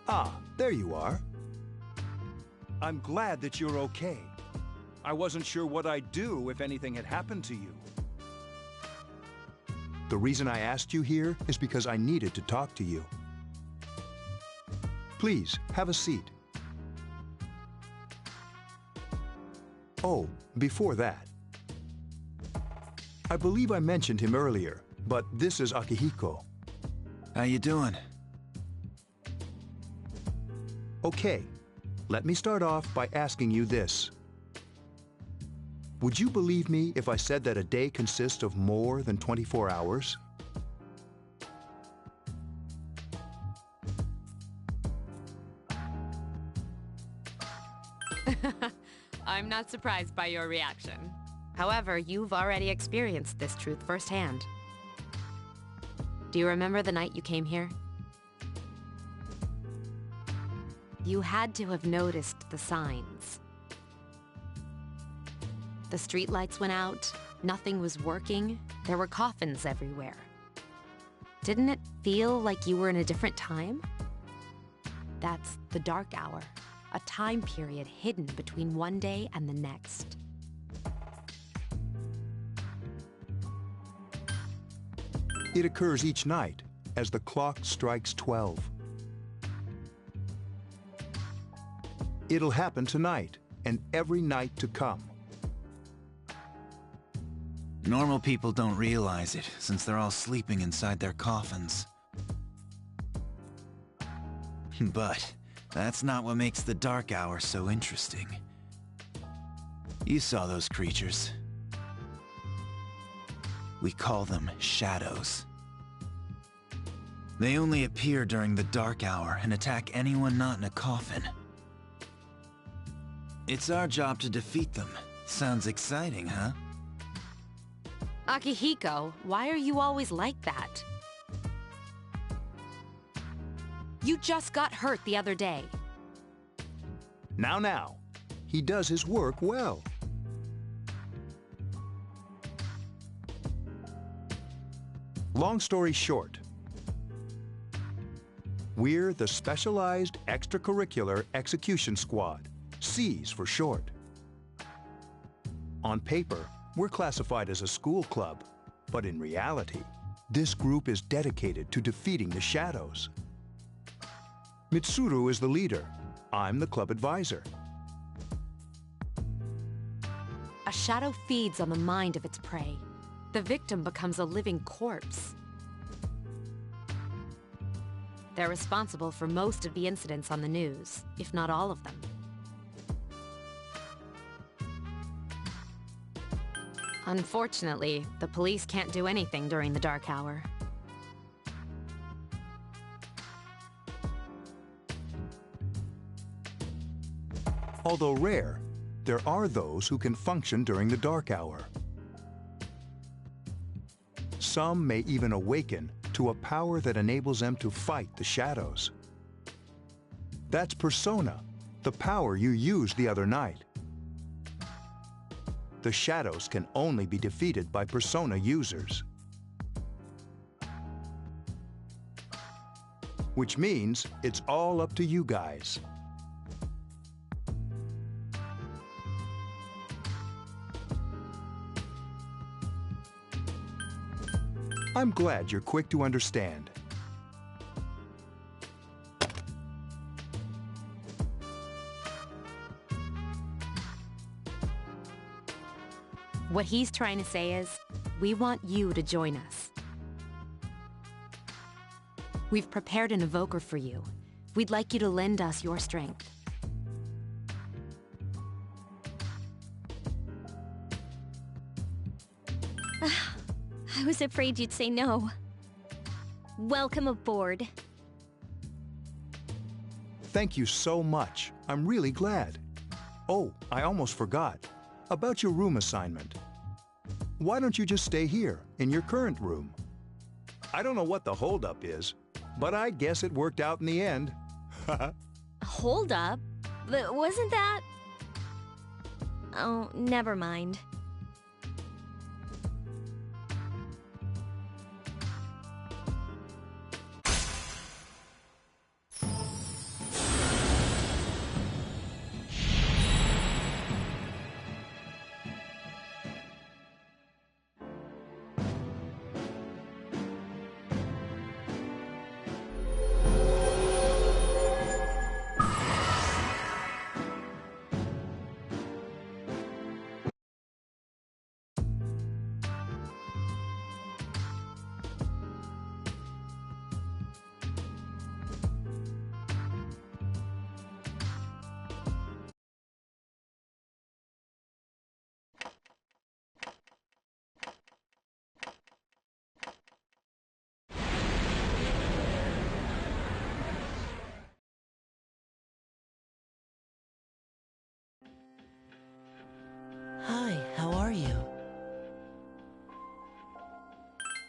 Ah, there you are. I'm glad that you're okay. I wasn't sure what I'd do if anything had happened to you. The reason I asked you here is because I needed to talk to you. Please, have a seat. Oh, before that. I believe I mentioned him earlier, but this is Akihiko. How you doing? Okay, let me start off by asking you this. Would you believe me if I said that a day consists of more than 24 hours? I'm not surprised by your reaction. However, you've already experienced this truth firsthand. Do you remember the night you came here? You had to have noticed the signs. The streetlights went out, nothing was working, there were coffins everywhere. Didn't it feel like you were in a different time? That's the dark hour, a time period hidden between one day and the next. It occurs each night as the clock strikes 12. It'll happen tonight and every night to come. Normal people don't realize it, since they're all sleeping inside their coffins. But that's not what makes the dark hour so interesting. You saw those creatures. We call them shadows. They only appear during the dark hour and attack anyone not in a coffin. It's our job to defeat them. Sounds exciting, huh? Akihiko, why are you always like that? You just got hurt the other day. Now. He does his work well. Long story short, we're the Specialized Extracurricular Execution Squad, SEAS for short. On paper, we're classified as a school club, but in reality, this group is dedicated to defeating the shadows. Mitsuru is the leader. I'm the club advisor. A shadow feeds on the mind of its prey. The victim becomes a living corpse. They're responsible for most of the incidents on the news, if not all of them. Unfortunately, the police can't do anything during the dark hour. Although rare, there are those who can function during the dark hour. Some may even awaken to a power that enables them to fight the shadows. That's Persona, the power you used the other night. The shadows can only be defeated by Persona users. Which means it's all up to you guys. I'm glad you're quick to understand. What he's trying to say is, we want you to join us. We've prepared an evoker for you. We'd like you to lend us your strength. I was afraid you'd say no. Welcome aboard. Thank you so much. I'm really glad. Oh, I almost forgot. About your room assignment. Why don't you just stay here, in your current room? I don't know what the holdup is, but I guess it worked out in the end. Hold up? Wasn't that... Oh, never mind.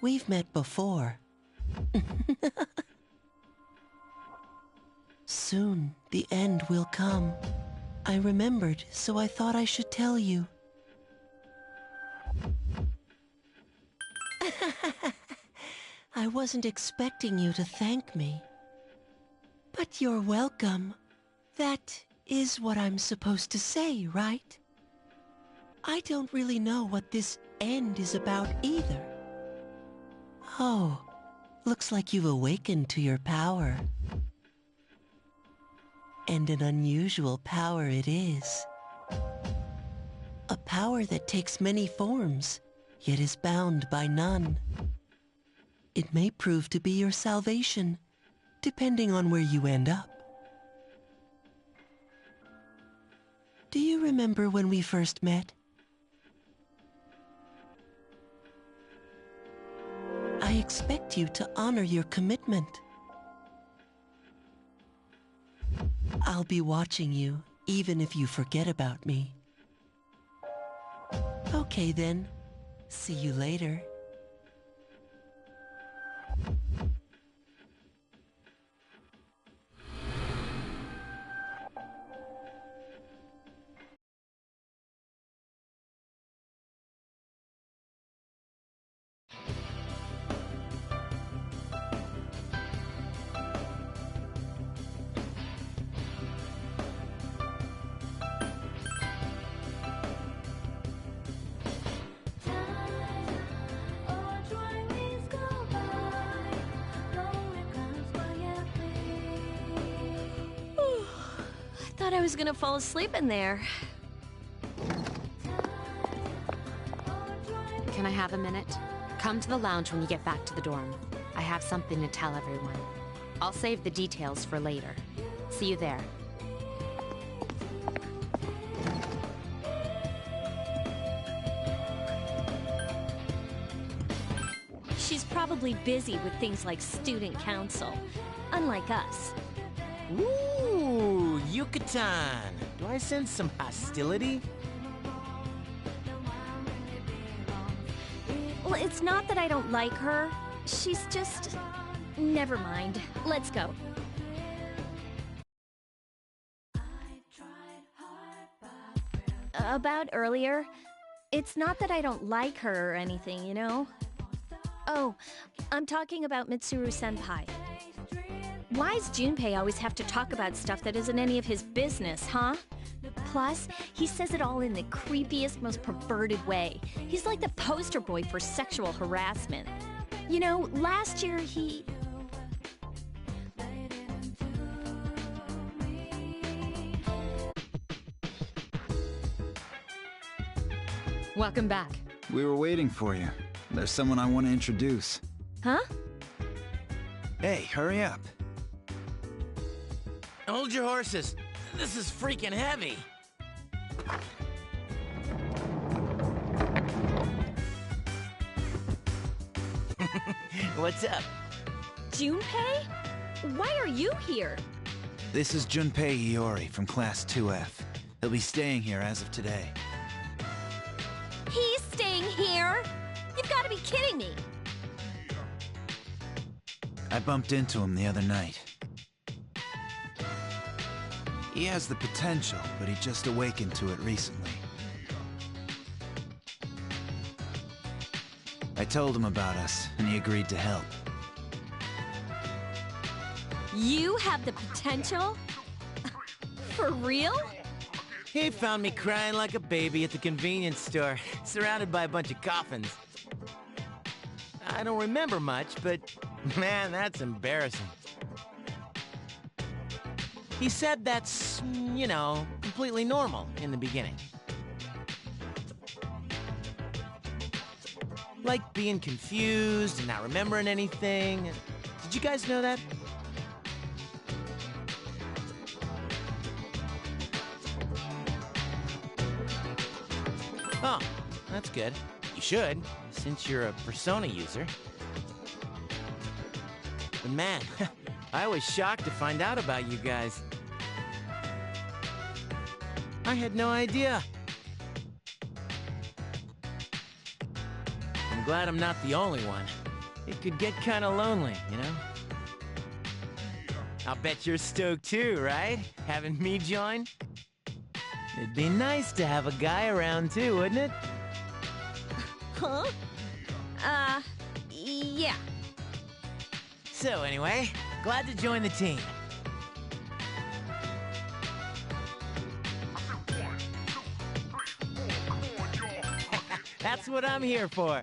we've met before. Soon, the end will come. I remembered, so I thought I should tell you. I wasn't expecting you to thank me. But you're welcome. That is what I'm supposed to say, right? I don't really know what this end is about either. Oh, looks like you've awakened to your power. And an unusual power it is. A power that takes many forms, yet is bound by none. It may prove to be your salvation, depending on where you end up. Do you remember when we first met? I expect you to honor your commitment. I'll be watching you, even if you forget about me. Okay then. See you later. Thought I was gonna fall asleep in there. Can I have a minute? Come to the lounge when you get back to the dorm. I have something to tell everyone. I'll save the details for later. See you there. She's probably busy with things like student council, unlike us. Ooh, Yucatan! Do I sense some hostility? Well, it's not that I don't like her. She's just... Never mind. Let's go. About earlier, it's not that I don't like her or anything, you know? Oh, I'm talking about Mitsuru-senpai. Why's Junpei always have to talk about stuff that isn't any of his business, huh? Plus, he says it all in the creepiest, most perverted way. He's like the poster boy for sexual harassment. You know, last year he... Welcome back. We were waiting for you. There's someone I want to introduce. Huh? Hey, hurry up. Hold your horses. This is freaking heavy. What's up? Junpei? Why are you here? This is Junpei Iori from Class 2F. He'll be staying here as of today. He's staying here? You've got to be kidding me. I bumped into him the other night. He has the potential, but he just awakened to it recently. I told him about us, and he agreed to help. You have the potential? For real? He found me crying like a baby at the convenience store, surrounded by a bunch of coffins. I don't remember much, but man, that's embarrassing. He said that's, you know, completely normal in the beginning. Like being confused and not remembering anything. Did you guys know that? Oh, that's good. You should, since you're a Persona user. But man, I was shocked to find out about you guys. I had no idea. I'm glad I'm not the only one. it could get kinda lonely, you know? I'll bet you're stoked too, right? Having me join? It'd be nice to have a guy around too, wouldn't it? Huh? Yeah. So anyway, glad to join the team. That's what I'm here for.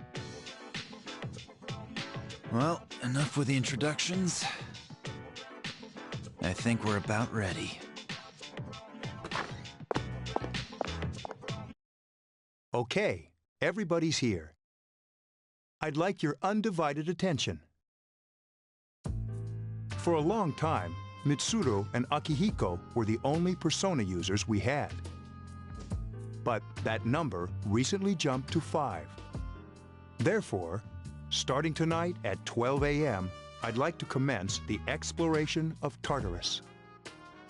Well, enough with the introductions. I think we're about ready. Okay, everybody's here. I'd like your undivided attention. For a long time, Mitsuru and Akihiko were the only persona users we had. But that number recently jumped to 5. Therefore, starting tonight at 12 a.m., I'd like to commence the exploration of Tartarus.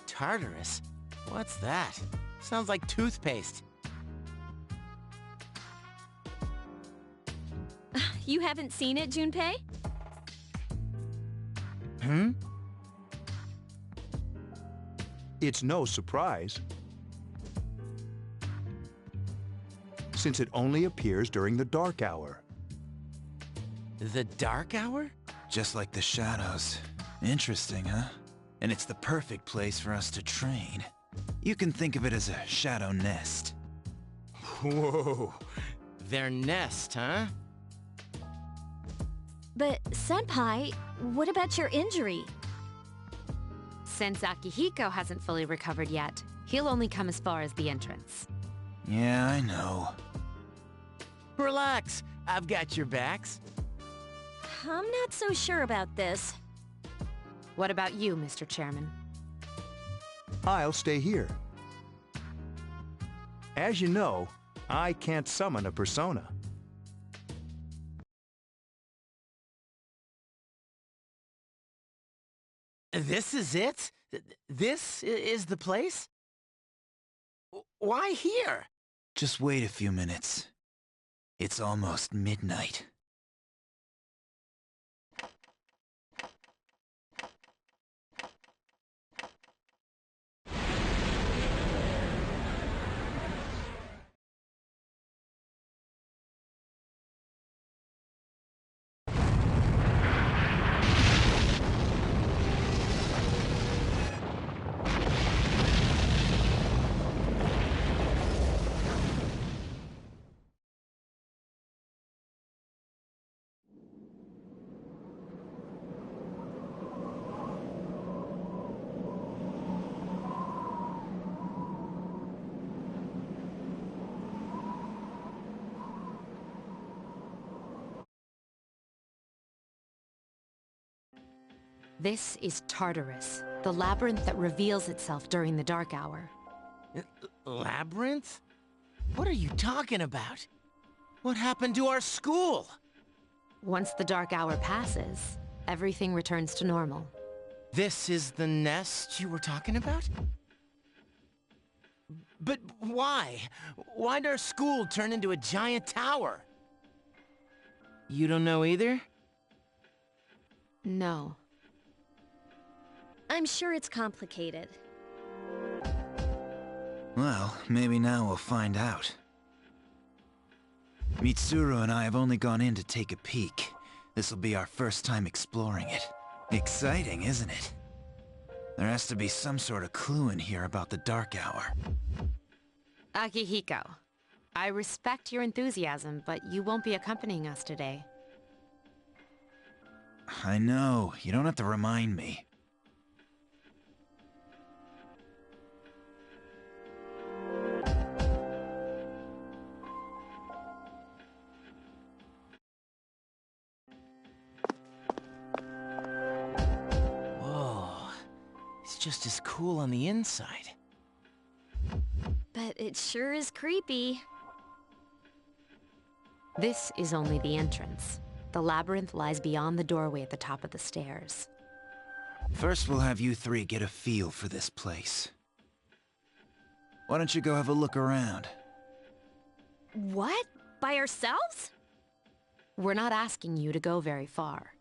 Tartarus? What's that? Sounds like toothpaste. You haven't seen it, Junpei? Hmm? It's no surprise, since it only appears during the dark hour. The dark hour? Just like the shadows. Interesting, huh? And it's the perfect place for us to train. You can think of it as a shadow nest. Whoa. Their nest, huh? But, Senpai, what about your injury? Since Akihiko hasn't fully recovered yet, he'll only come as far as the entrance. Yeah, I know. Relax, I've got your backs. I'm not so sure about this. What about you, Mr. Chairman? I'll stay here. As you know, I can't summon a persona. This is it? This is the place? Why here? Just wait a few minutes. It's almost midnight. This is Tartarus, the labyrinth that reveals itself during the dark hour. Labyrinth? What are you talking about? What happened to our school? Once the dark hour passes, everything returns to normal. This is the nest you were talking about? But why? Why'd our school turn into a giant tower? You don't know either? No. I'm sure it's complicated. Well, maybe now we'll find out. Mitsuru and I have only gone in to take a peek. This'll be our first time exploring it. Exciting, isn't it? There has to be some sort of clue in here about the dark hour. Akihiko, I respect your enthusiasm, but you won't be accompanying us today. I know, you don't have to remind me. Just as cool on the inside. But it sure is creepy. This is only the entrance. The labyrinth lies beyond the doorway at the top of the stairs. First, we'll have you three get a feel for this place. Why don't you go have a look around? What? By ourselves? We're not asking you to go very far.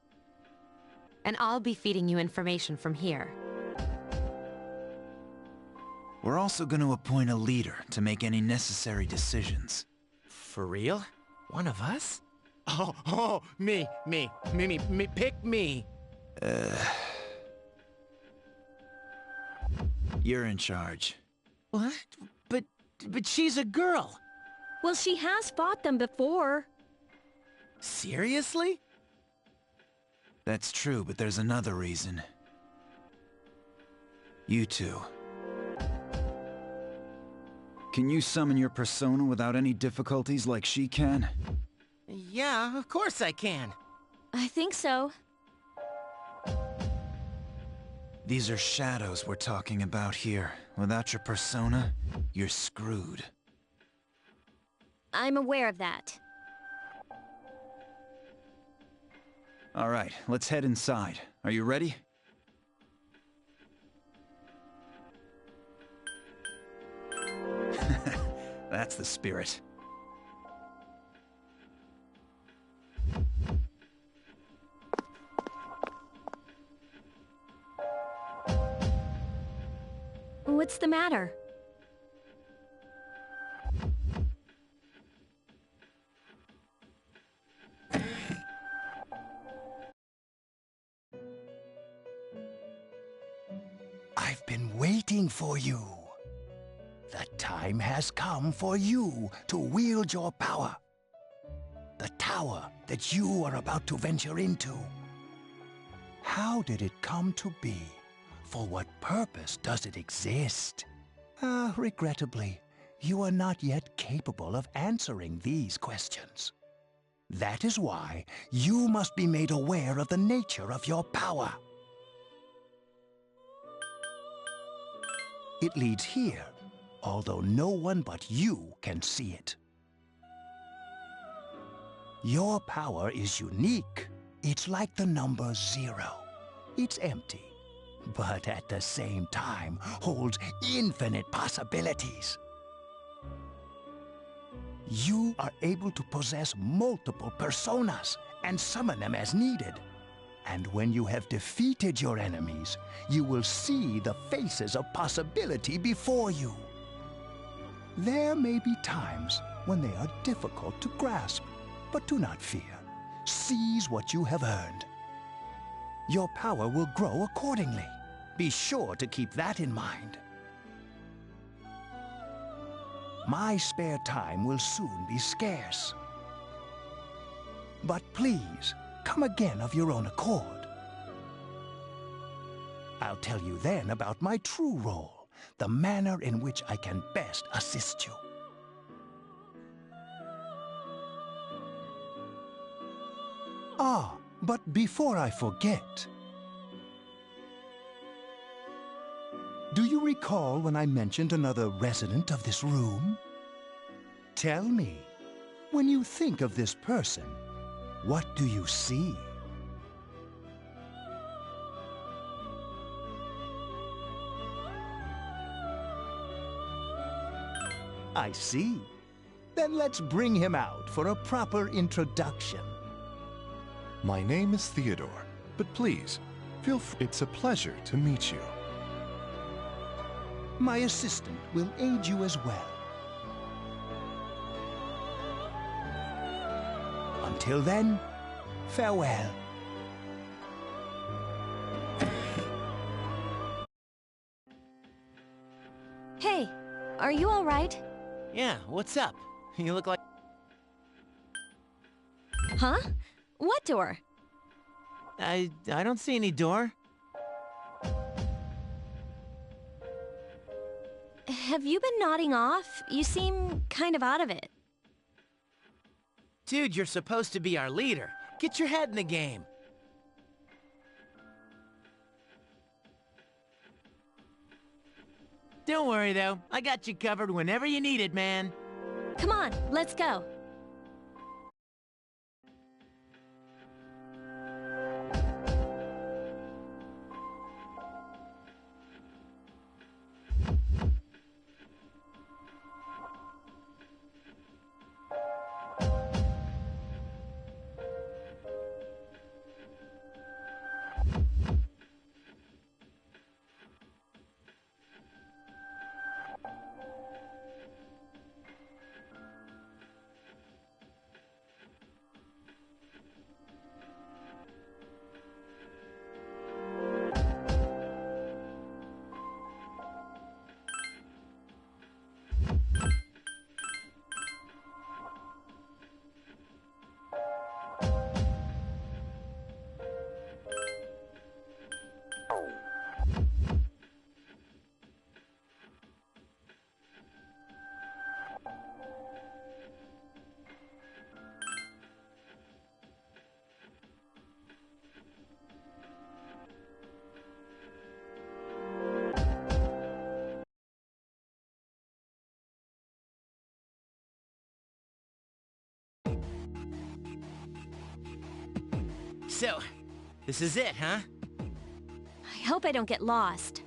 And I'll be feeding you information from here. We're also going to appoint a leader to make any necessary decisions. For real? One of us? Oh, me, pick me. You're in charge. What? But she's a girl. Well, she has fought them before. Seriously? That's true, but there's another reason. You two. Can you summon your persona without any difficulties like she can? Yeah, of course I can. I think so. These are shadows we're talking about here. Without your persona, you're screwed. I'm aware of that. All right, let's head inside. Are you ready? That's the spirit. What's the matter? I've been waiting for you. The time has come for you to wield your power. The tower that you are about to venture into. How did it come to be? For what purpose does it exist? Regrettably, you are not yet capable of answering these questions. That is why you must be made aware of the nature of your power. It leads here, although no one but you can see it. Your power is unique. It's like the number 0. It's empty, but at the same time holds infinite possibilities. You are able to possess multiple personas and summon them as needed. And when you have defeated your enemies, you will see the faces of possibility before you. There may be times when they are difficult to grasp, but do not fear. Seize what you have earned. Your power will grow accordingly. Be sure to keep that in mind. My spare time will soon be scarce. But please, come again of your own accord. I'll tell you then about my true role, the manner in which I can best assist you. But before I forget, do you recall when I mentioned another resident of this room? Tell me, when you think of this person, what do you see? I see. Then let's bring him out for a proper introduction. My name is Theodore, but please, feel free. It's a pleasure to meet you. My assistant will aid you as well. Until then, farewell. Hey, are you all right? Yeah, what's up? You look like... Huh? What door? I don't see any door. Have you been nodding off? You seem kind of out of it. Dude, you're supposed to be our leader. Get your head in the game. Don't worry, though. I got you covered whenever you need it, man. Come on, let's go. So, this is it, huh? I hope I don't get lost.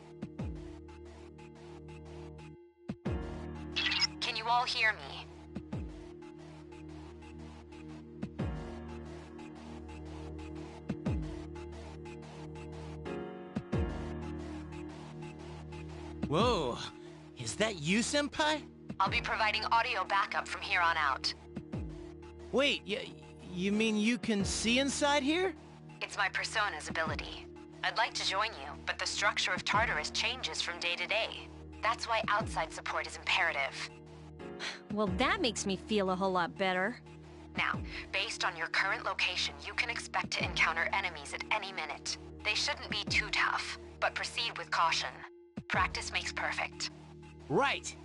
Can you all hear me? Whoa, is that you, Senpai? I'll be providing audio backup from here on out. Wait, you mean you can see inside here? It's my persona's ability. I'd like to join you, but the structure of Tartarus changes from day to day. That's why outside support is imperative. Well, that makes me feel a whole lot better. Now, based on your current location, you can expect to encounter enemies at any minute. They shouldn't be too tough, but proceed with caution. Practice makes perfect. Right.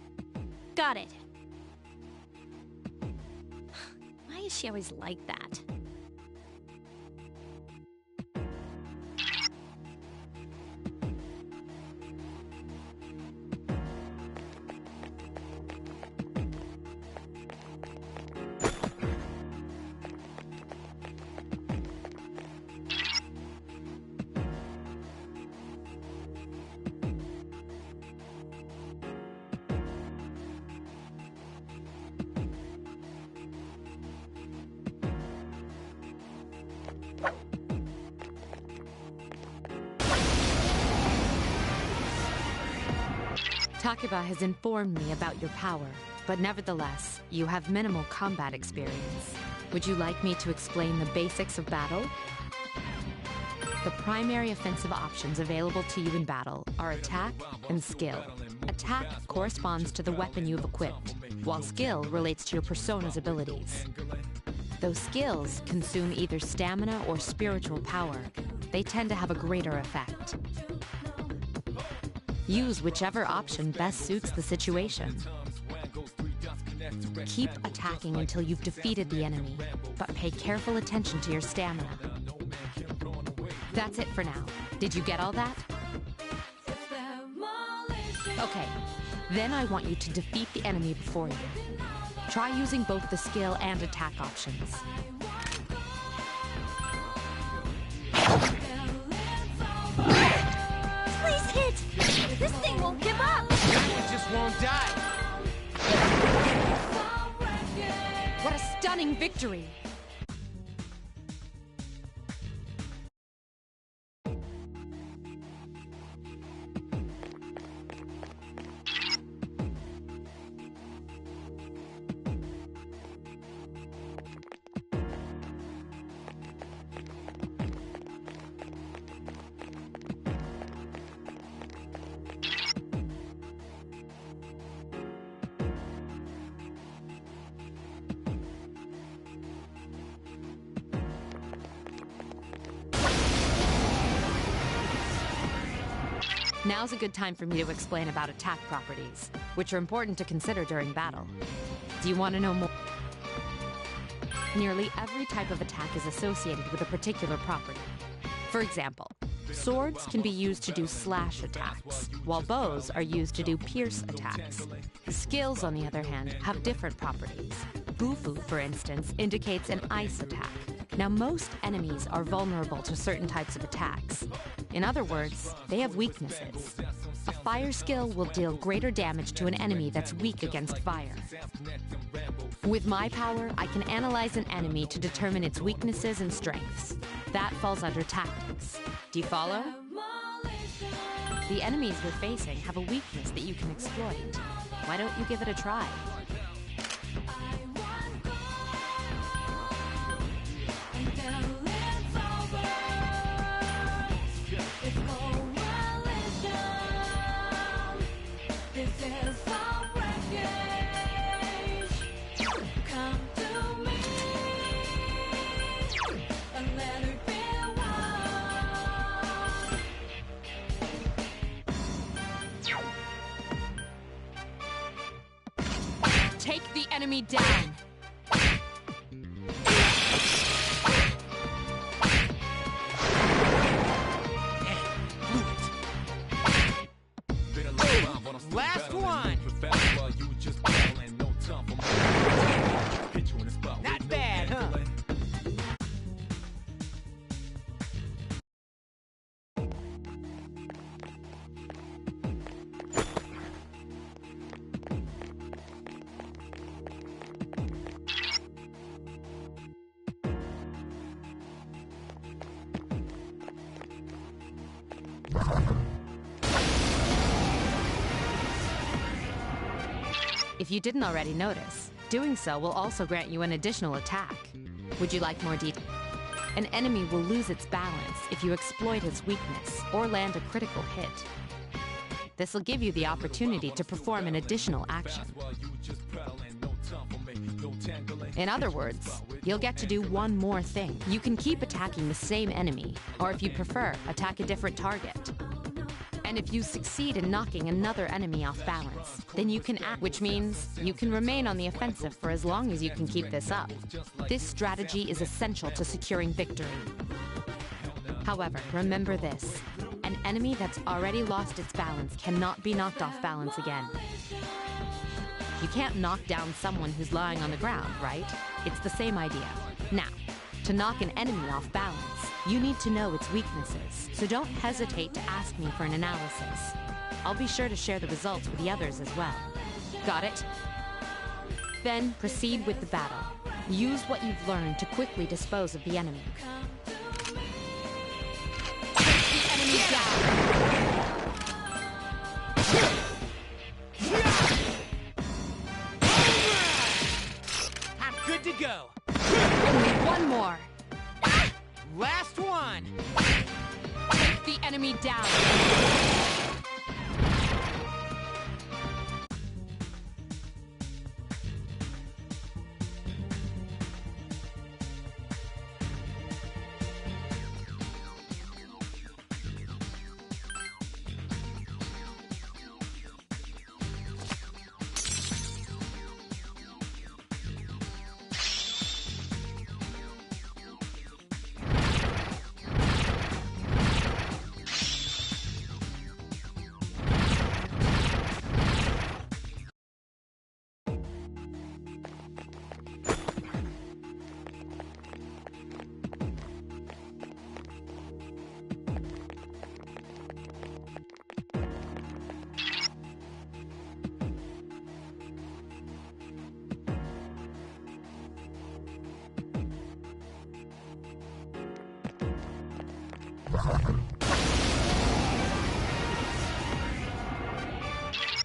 Got it. Why is she always like that? Takeba has informed me about your power, but nevertheless, you have minimal combat experience. Would you like me to explain the basics of battle? The primary offensive options available to you in battle are attack and skill. Attack corresponds to the weapon you have equipped, while skill relates to your persona's abilities. Though skills consume either stamina or spiritual power, they tend to have a greater effect. Use whichever option best suits the situation. Keep attacking until you've defeated the enemy, but pay careful attention to your stamina. That's it for now. Did you get all that? Okay, then I want you to defeat the enemy before you. Try using both the skill and attack options. Please hit! This thing won't give up! It just won't die. What a stunning victory! Now's a good time for me to explain about attack properties, which are important to consider during battle. Do you want to know more? Nearly every type of attack is associated with a particular property. For example, swords can be used to do slash attacks, while bows are used to do pierce attacks. Skills, on the other hand, have different properties. Bufu, for instance, indicates an ice attack. Now, most enemies are vulnerable to certain types of attacks. In other words, they have weaknesses. A fire skill will deal greater damage to an enemy that's weak against fire. With my power, I can analyze an enemy to determine its weaknesses and strengths. That falls under tactics. Do you follow? The enemies we're facing have a weakness that you can exploit. Why don't you give it a try? Take the enemy down! Last one! Not bad, huh? If you didn't already notice, doing so will also grant you an additional attack. Would you like more detail? An enemy will lose its balance if you exploit its weakness or land a critical hit. This will give you the opportunity to perform an additional action. In other words, you'll get to do one more thing. You can keep attacking the same enemy, or if you prefer, attack a different target. And if you succeed in knocking another enemy off balance, then you can act, which means you can remain on the offensive for as long as you can keep this up. This strategy is essential to securing victory. However, remember this. An enemy that's already lost its balance cannot be knocked off balance again. You can't knock down someone who's lying on the ground, right? It's the same idea. Now, to knock an enemy off balance, you need to know its weaknesses, so don't hesitate to ask me for an analysis. I'll be sure to share the results with the others as well. Got it? Then proceed with the battle. Use what you've learned to quickly dispose of the enemy. Take the enemy down! I'm good to go. Only one more. Last one. Take the enemy down.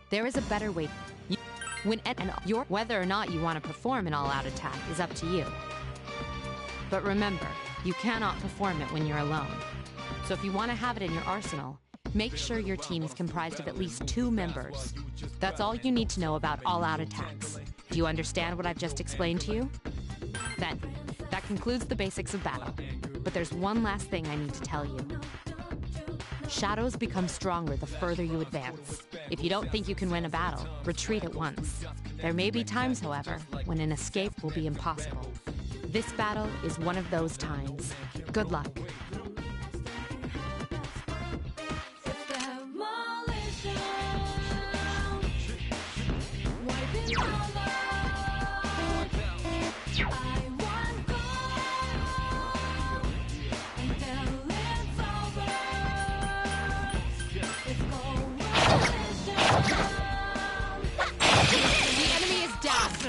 There is a better way. Whether or not you want to perform an all-out attack is up to you. But remember, you cannot perform it when you're alone. So if you want to have it in your arsenal, make sure your team is comprised of at least 2 members. That's all you need to know about all-out attacks. Do you understand what I've just explained to you? Then, that concludes the basics of battle. But there's one last thing I need to tell you. Shadows become stronger the further you advance. If you don't think you can win a battle, retreat at once. There may be times, however, when an escape will be impossible. This battle is one of those times. Good luck.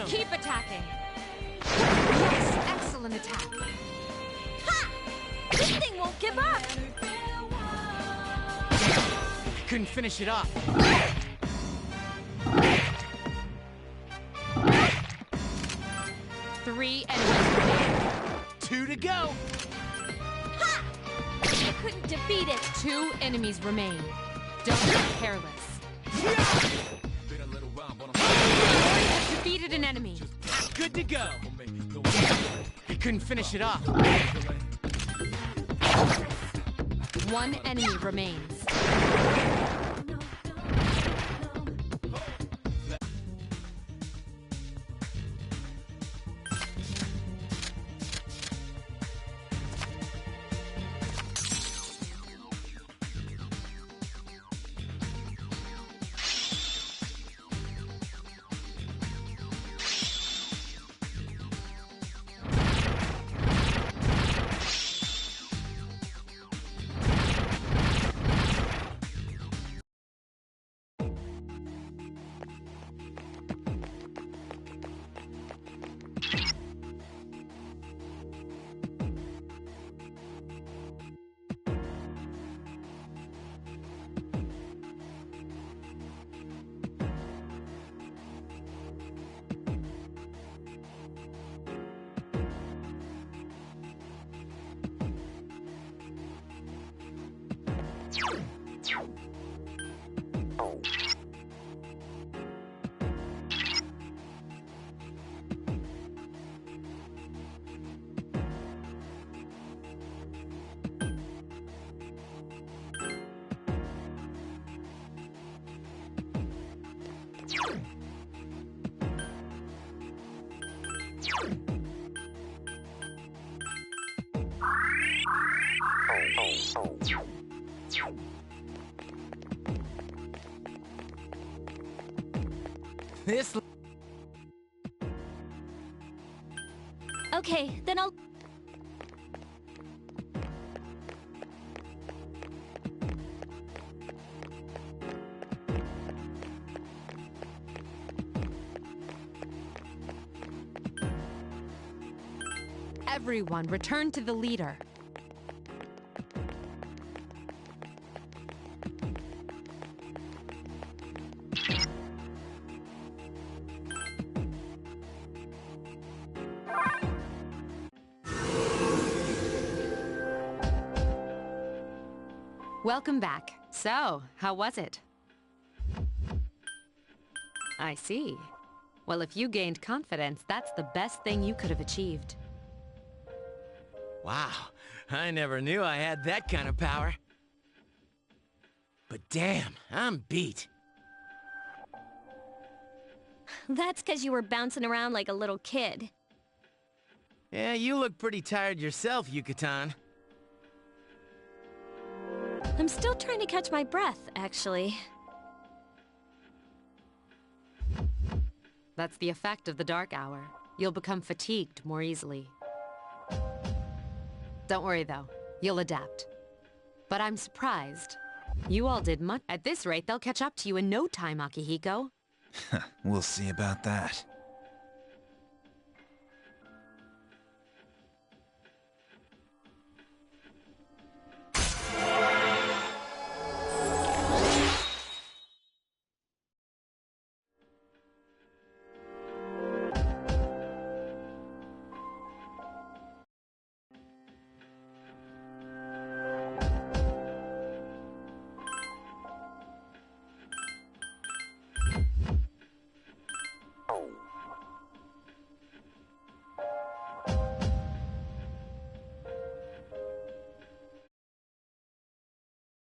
Keep attacking. Yes, excellent attack. Ha! This thing won't give up. Couldn't finish it off. 3 enemies remain. 2 to go. Ha! I couldn't defeat it. 2 enemies remain. Don't be careless. Defeated an enemy. Good to go. He couldn't finish it off. 1 enemy remains. This... Okay, then I'll... Everyone, return to the leader. Welcome back. So, how was it? I see. Well, if you gained confidence, that's the best thing you could have achieved. Wow, I never knew I had that kind of power. But damn, I'm beat. That's because you were bouncing around like a little kid. Yeah, you look pretty tired yourself, Yucatan. I'm still trying to catch my breath, actually. That's the effect of the dark hour. You'll become fatigued more easily. Don't worry, though. You'll adapt. But I'm surprised. You all did much. At this rate, they'll catch up to you in no time, Akihiko. We'll see about that.